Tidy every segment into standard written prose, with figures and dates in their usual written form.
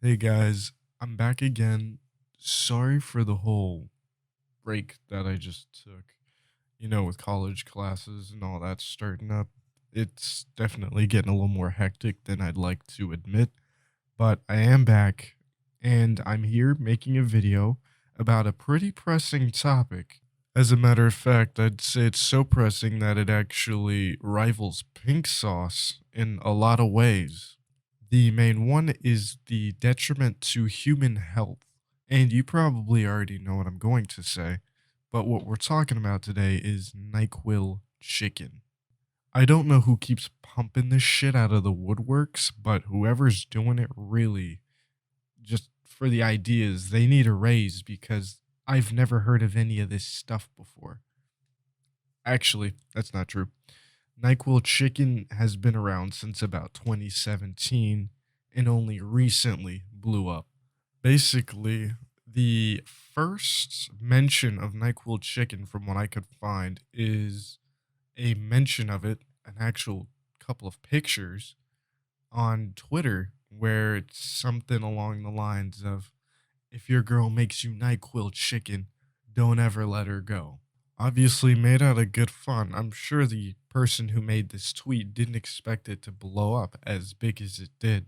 Hey guys, I'm back again. Sorry for the whole break that I just took. With college classes and all that starting up, it's definitely getting a little more hectic than I'd like to admit. But I am back and I'm here making a video about a pretty pressing topic. As a matter of fact, I'd say it's so pressing that it actually rivals pink sauce in a lot of ways. The main one is the detriment to human health. And you probably already know what I'm going to say, but what we're talking about today is Nyquil Chicken. I don't know who keeps pumping this shit out of the woodworks, but whoever's doing it really, just for the ideas, they need a raise because I've never heard of any of this stuff before. Actually, that's not true. Nyquil Chicken has been around since about 2017 and only recently blew up. Basically, the first mention of Nyquil Chicken, from what I could find, is a mention of it, an actual couple of pictures on Twitter, where it's something along the lines of, if your girl makes you Nyquil Chicken, don't ever let her go. Obviously made out of good fun. I'm sure the person who made this tweet didn't expect it to blow up as big as it did,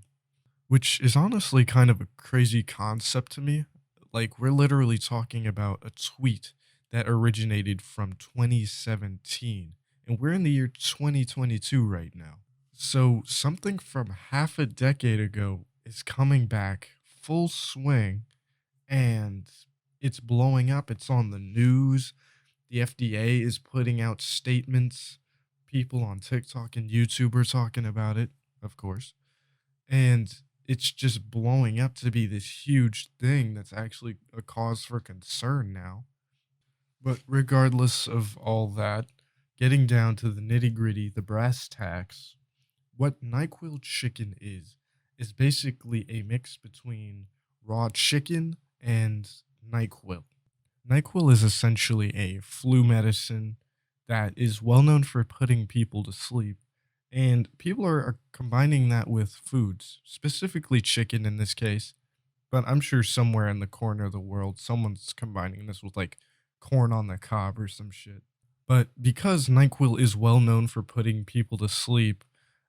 which is honestly kind of a crazy concept to me. Like, we're literally talking about a tweet that originated from 2017, and we're in the year 2022 right now. So, something from half a decade ago is coming back full swing and it's blowing up. It's on the news. The FDA is putting out statements. People on TikTok and YouTube are talking about it, of course. And it's just blowing up to be this huge thing that's actually a cause for concern now. But regardless of all that, getting down to the nitty gritty, the brass tacks, what NyQuil chicken is basically a mix between raw chicken and NyQuil. NyQuil is essentially a flu medicine that is well known for putting people to sleep. And people are combining that with foods, specifically chicken in this case. But I'm sure somewhere in the corner of the world, someone's combining this with like corn on the cob or some shit. But because NyQuil is well known for putting people to sleep,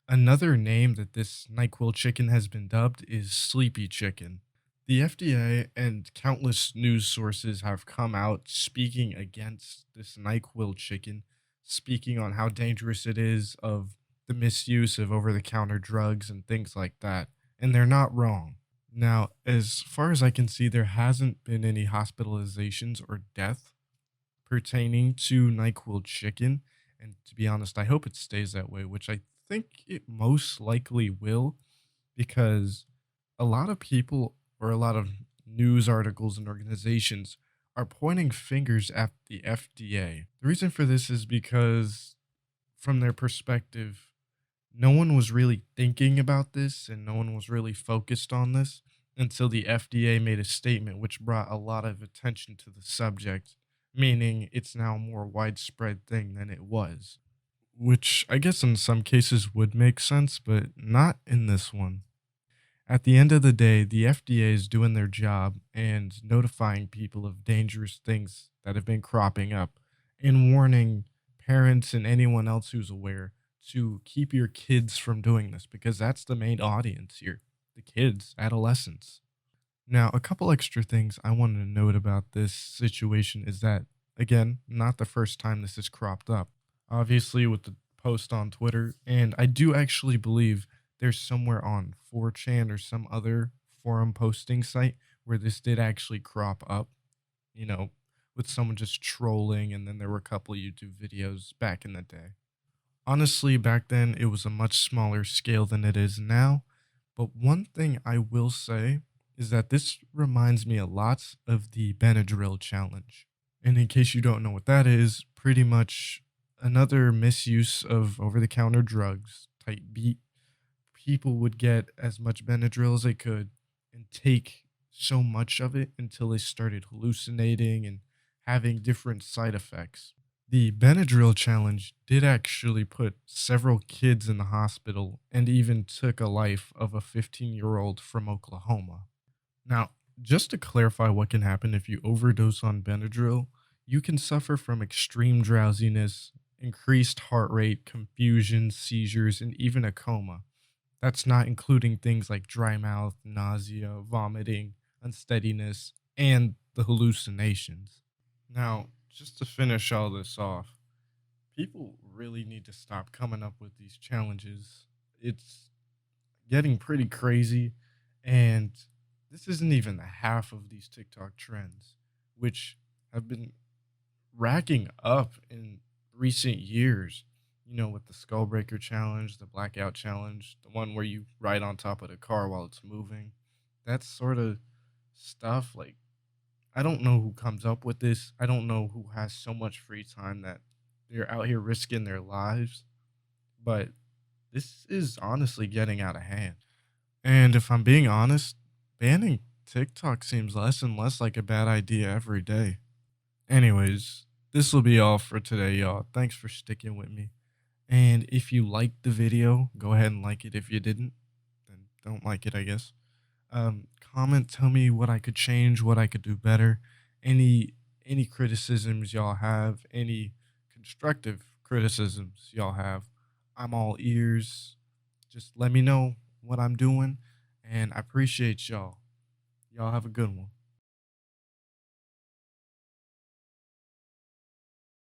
another name that this NyQuil chicken has been dubbed is sleepy chicken. The FDA and countless news sources have come out speaking against this NyQuil chicken, speaking on how dangerous it is, of the misuse of over the counter drugs and things like that. And they're not wrong. Now, as far as I can see, there hasn't been any hospitalizations or death pertaining to NyQuil chicken. And to be honest, I hope it stays that way, which I think it most likely will, because a lot of people or a lot of news articles and organizations are pointing fingers at the FDA. The reason for this is because, from their perspective, no one was really thinking about this and no one was really focused on this until the FDA made a statement which brought a lot of attention to the subject, meaning it's now a more widespread thing than it was. Which I guess in some cases would make sense, but not in this one. At the end of the day, the FDA is doing their job and notifying people of dangerous things that have been cropping up and warning parents and anyone else who's aware to keep your kids from doing this, because that's the main audience here, the kids, adolescents. Now, a couple extra things I wanted to note about this situation is that, again, not the first time this has cropped up. Obviously, with the post on Twitter, and I do actually believe there's somewhere on 4chan or some other forum posting site where this did actually crop up, you know, with someone just trolling, and then there were a couple of YouTube videos back in the day. Honestly, back then it was a much smaller scale than it is now, but one thing I will say is that this reminds me a lot of the Benadryl challenge. And in case you don't know what that is, pretty much another misuse of over the counter drugs type beat. People would get as much Benadryl as they could and take so much of it until they started hallucinating and having different side effects. The Benadryl challenge did actually put several kids in the hospital and even took a life of a 15-year-old from Oklahoma. Now, just to clarify what can happen if you overdose on Benadryl, you can suffer from extreme drowsiness, increased heart rate, confusion, seizures, and even a coma. That's not including things like dry mouth, nausea, vomiting, unsteadiness, and the hallucinations. Now, just to finish all this off, people really need to stop coming up with these challenges. It's getting pretty crazy, and this isn't even the half of these TikTok trends, which have been racking up in recent years. You know, with the Skullbreaker challenge, the Blackout challenge, the one where you ride on top of the car while it's moving. That sort of stuff. Like, I don't know who comes up with this. I don't know who has so much free time that they're out here risking their lives. But this is honestly getting out of hand. And if I'm being honest, banning TikTok seems less and less like a bad idea every day. Anyways, this will be all for today, y'all. Thanks for sticking with me. And if you liked the video, go ahead and like it. If you didn't, then don't like it, I guess. Comment, tell me what I could change, what I could do better. Any criticisms y'all have, any constructive criticisms y'all have. I'm all ears. Just let me know what I'm doing, and I appreciate y'all. Y'all have a good one.